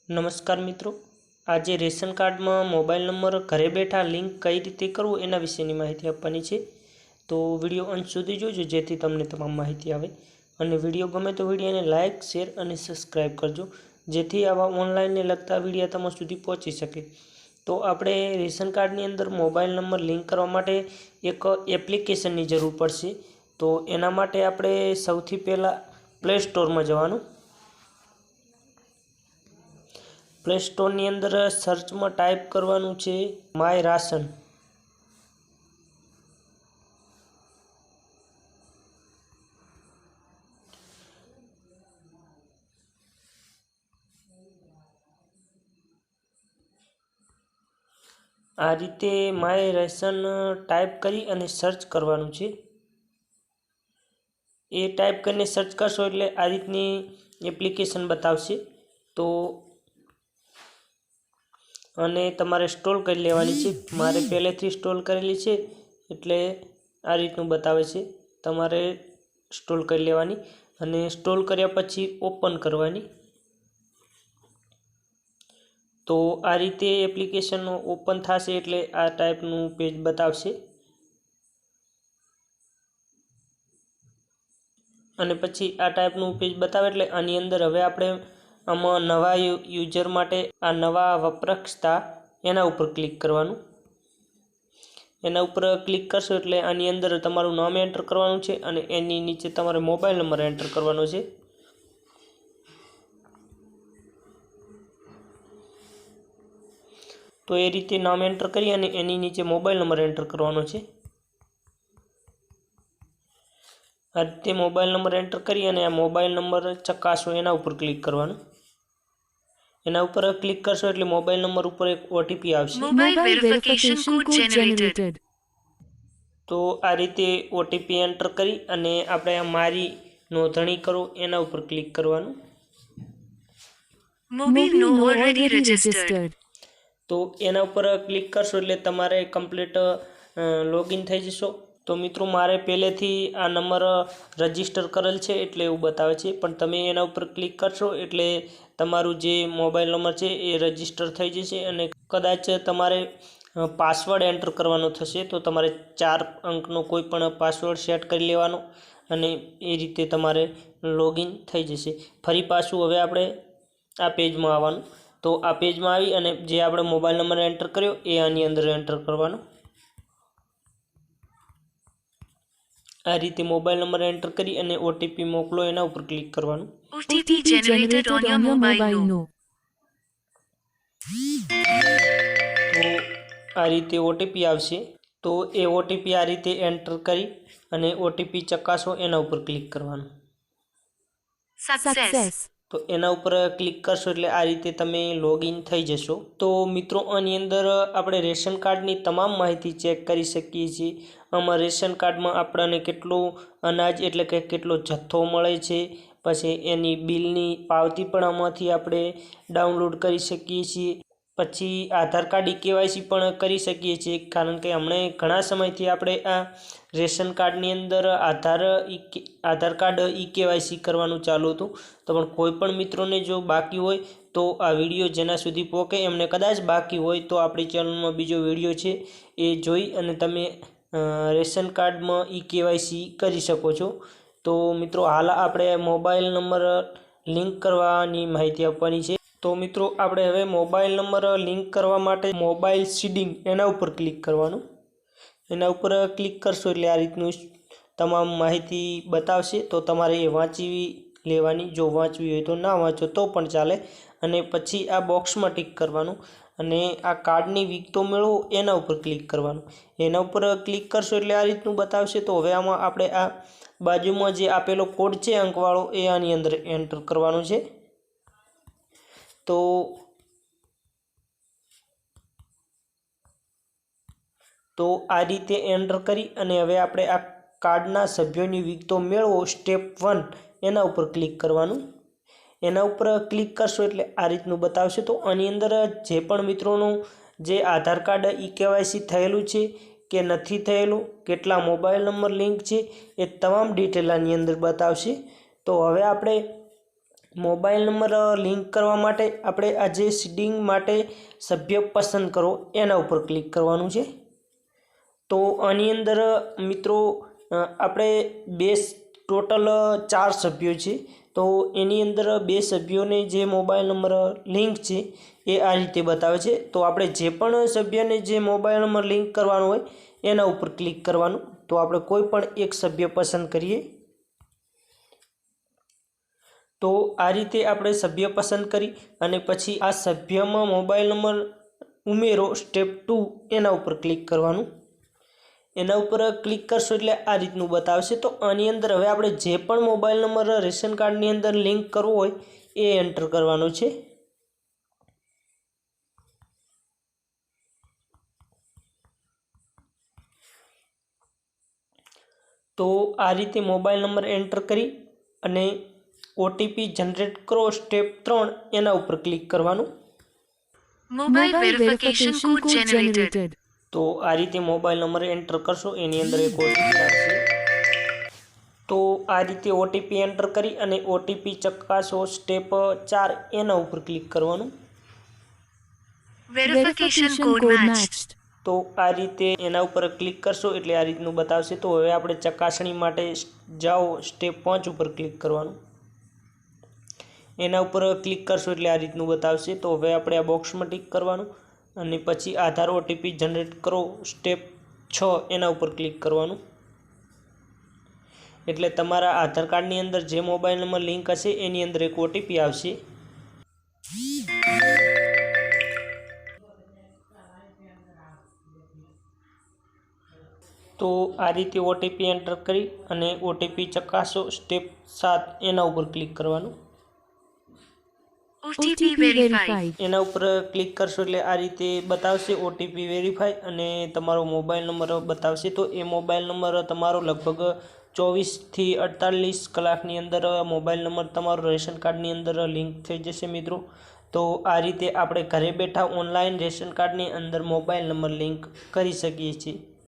નમસ્કાર મિત્રો, આજે રેશન કાર્ડમાં મોબાઈલ નંબર ઘરે બેઠા લિંક કઈ રીતે કરવું એના વિશેની માહિતી આપવાની છે। તો વિડીયો અંત સુધી જોજો જેથી તમને તમામ માહિતી આવે અને વિડીયો ગમે તો વિડીયોને લાઇક, શેર અને સબસ્ક્રાઈબ કરજો જેથી આવા ઓનલાઈનને લગતા વિડીયો તમારા સુધી પહોંચી શકે। તો આપણે રેશન કાર્ડની અંદર મોબાઈલ નંબર લિંક કરવા માટે એક એપ્લિકેશનની જરૂર પડશે। તો એના માટે આપણે સૌથી પહેલાં પ્લે સ્ટોરમાં જવાનું। પ્લે સ્ટોરની અંદર સર્ચમાં ટાઈપ કરવાનું છે માય રાશન। આ રીતે માય રાશન ટાઈપ કરી અને સર્ચ કરવાનું છે। એ ટાઈપ કરીને સર્ચ કરશો એટલે આ રીતની એપ્લિકેશન બતાવશે। તો અને તમારે સ્ટોલ કરી લેવાની છે। મારે પહેલેથી સ્ટોલ કરેલી છે એટલે આ રીતનું બતાવે છે। તમારે સ્ટોલ કરી લેવાની અને સ્ટોલ કર્યા પછી ઓપન કરવાની। તો આ રીતે એપ્લિકેશન ઓપન થશે એટલે આ ટાઈપનું પેજ બતાવશે અને પછી આ ટાઈપનું પેજ બતાવે એટલે આની અંદર હવે આપણે આમાં નવા યુઝર માટે આ નવા વપરાશકર્તા એના ઉપર ક્લિક કરવાનું। એના ઉપર ક્લિક કરશો એટલે આની અંદર તમારું નામ એન્ટર કરવાનું છે અને એની નીચે તમારે મોબાઈલ નંબર એન્ટર કરવાનો છે। તો એ રીતે નામ એન્ટર કરી અને એની નીચે મોબાઈલ નંબર એન્ટર કરવાનો છે। આ રીતે મોબાઈલ નંબર એન્ટર કરી અને આ મોબાઈલ નંબર ચકાસો એના ઉપર ક્લિક કરવાનું। એના ઉપર ક્લિક કરશો એટલે મોબાઈલ નંબર ઉપર એક ઓટીપી આવશે। Mobile verification code generated. તો આ રીતે ઓટીપી એન્ટર કરી અને આપણે આ મારી નોંધણી કરો એના ઉપર ક્લિક કરવાનું। Mobile no already registered. તો એના ઉપર ક્લિક કરશો એટલે તમારે કમ્પ્લીટ લોગિન થઈ જશો। તો મિત્રો મારે પહેલેથી આ નંબર રજીસ્ટર કરેલ છે એટલે એવું બતાવે છે, પણ તમે એના ઉપર ક્લિક કરશો એટલે તમારું જે મોબાઈલ નંબર છે એ રજીસ્ટર થઈ જશે અને કદાચ તમારે પાસવર્ડ એન્ટર કરવાનો થશે। તો તમારે 4 અંકનો કોઈ પણ પાસવર્ડ સેટ કરી લેવાનો અને એ રીતે તમારે લોગિન થઈ જશે। ફરી પાછું હવે આપણે આ પેજમાં આવવાનું। તો આ પેજમાં આવી અને જે આપણે મોબાઈલ નંબર એન્ટર કર્યો એ આની અંદર એન્ટર કરવાનો। આ રીતે મોબાઈલ નંબર એન્ટર કરી અને ઓટીપી મોકલો એના ઉપર ક્લિક કરવાનું। OTP generated on your mobile. No. તો આ રીતે ઓટીપી આવશે। તો એ ઓટીપી આ રીતે એન્ટર કરી અને ઓટીપી ચકાસો એના ઉપર ક્લિક કરવાનું। Success. તો એના ઉપર ક્લિક કરશો એટલે આ રીતે તમે લોગિન થઈ જશો। તો મિત્રો આની અંદર આપણે રેશન કાર્ડની તમામ માહિતી ચેક કરી શકીએ છીએ। આમાં રેશન કાર્ડમાં આપણને કેટલું અનાજ એટલે કે કેટલો જથ્થો મળે છે, પછી એની બિલની પાવતી પણ આમાંથી આપણે ડાઉનલોડ કરી શકીએ છીએ। પછી આધાર કાર્ડ ઈકેવાયસી પણ કરી શકીએ છીએ, કારણ કે હમણે ઘણા સમયથી આપણે આ રેશન કાર્ડની અંદર આધાર કાર્ડ ઈકેવાયસી કરવાનું ચાલુ હતું। તો પણ કોઈ પણ મિત્રોને જો બાકી હોય તો આ વિડીયો જેના સુધી પહોંચે એમને કદાચ બાકી હોય તો આપણી ચેનલમાં બીજો વિડીયો છે એ જોઈ અને તમે રેશન કાર્ડમાં ઈકેવાયસી કરી શકો છો। તો મિત્રો હાલ આપણે મોબાઈલ નંબર લિંક કરવાની માહિતી આપવાની છે। તો મિત્રો આપણે હવે મોબાઈલ નંબર લિંક કરવા માટે મોબાઈલ સીડિંગ એના ઉપર ક્લિક કરવાનું। એના ઉપર ક્લિક કરશો એટલે આ રીતનું તમામ માહિતી બતાવશે। તો તમારે એ વાંચી લેવાની, જો વાંચવી હોય તો ના વાંચો તો પણ ચાલે। અને પછી આ બોક્સમાં ટિક કરવાનું અને આ કાર્ડની વિગતો મેળવો એના ઉપર ક્લિક કરવાનું। એના ઉપર ક્લિક કરશો એટલે આ રીતનું બતાવશે। તો હવે આમાં આપણે આ બાજુમાં જે આપેલો કોડ છે અંકવાળો એ આની અંદર એન્ટર કરવાનો છે। તો આ રીતે એન્ટર કરી અને હવે આપણે આ કાર્ડના સભ્યોની વિગતો મેળવો સ્ટેપ 1 એના ઉપર ક્લિક કરવાનું। એના ઉપર ક્લિક કરશો એટલે આ રીતનું બતાવશે। તો આની અંદર જે પણ મિત્રોનું જે આધાર કાર્ડ ઈકેવાયસી થયેલું છે કે નથી થયેલું, કેટલા મોબાઈલ નંબર લિંક છે એ તમામ ડિટેલ આની અંદર બતાવશે। તો હવે આપણે મોબાઈલ નંબર લિંક કરવા માટે આપણે આ જે સેટિંગ માટે સભ્ય પસંદ કરો એના ઉપર ક્લિક કરવાનું છે. તો આની અંદર મિત્રો આપણે ટોટલ 4 સભ્યો છે. તો એની અંદર 2 સભ્યોને જે મોબાઈલ નંબર લિંક છે એ આ રીતે બતાવે છે. તો આપણે જે પણ સભ્યને જે મોબાઈલ નંબર લિંક કરવાનો હોય એના ઉપર ક્લિક કરવાનું. તો આપણે કોઈ પણ એક સભ્ય પસંદ કરીએ. તો આ રીતે આપણે સભ્ય પસંદ કરી અને પછી આ સભ્યમાં મોબાઈલ નંબર ઉમેરો સ્ટેપ 2 એના ઉપર ક્લિક કરવાનું. એના ઉપર ક્લિક કરશો એટલે આ રીતનું બતાવશે. તો આની અંદર હવે આપણે જે પણ મોબાઈલ નંબર રેશન કાર્ડની અંદર લિંક કરવો હોય એ એન્ટર કરવાનો છે. તો આ રીતે મોબાઈલ નંબર એન્ટર કરી અને ઓટીપી જનરેટ કરો સ્ટેપ 3 એના ઉપર ક્લિક કરવાનું. Mobile verification code generated. તો આ રીતે મોબાઈલ નંબર એન્ટર કરશો એની અંદર એક ઓટીપી આવશે. તો આ રીતે ઓટીપી એન્ટર કરી અને ઓટીપી ચકાસો સ્ટેપ 4 એના ઉપર ક્લિક કરવાનું. Verification code matched. તો આ રીતે એના ઉપર ક્લિક કરશો એટલે આ રીતનું બતાવશે. તો હવે આપણે ચકાસણી માટે જાઓ સ્ટેપ 5 ઉપર ક્લિક કરવાનું. એના ઉપર ક્લિક કરશો એટલે આ રીતનું બતાવશે. તો હવે આપણે આ બોક્સમાં ટિક કરવાનું અને પછી આધાર ઓટીપી જનરેટ કરો સ્ટેપ 6 એના ઉપર ક્લિક કરવાનું. એટલે તમારા આધાર કાર્ડની અંદર જે મોબાઈલ નંબર લિંક હશે એની અંદર એક ઓટીપી આવશે. તો આ રીતે ઓટીપી એન્ટર કરી અને ઓટીપી ચકાસો સ્ટેપ 7 એના ઉપર ક્લિક કરવાનું. OTP verified. એના ઉપર ક્લિક કરશો એટલે આ રીતે બતાવશે ઓટીપી વેરીફાઈ અને તમારો મોબાઈલ નંબર બતાવશે. તો એ મોબાઈલ નંબર તમારો લગભગ 24 થી 48 કલાકની અંદર મોબાઈલ નંબર તમારો રેશન કાર્ડની અંદર લિંક થઈ જશે મિત્રો. તો આ રીતે આપણે ઘરે બેઠા ઓનલાઈન રેશન કાર્ડની અંદર મોબાઈલ નંબર લિંક કરી શકીએ છીએ.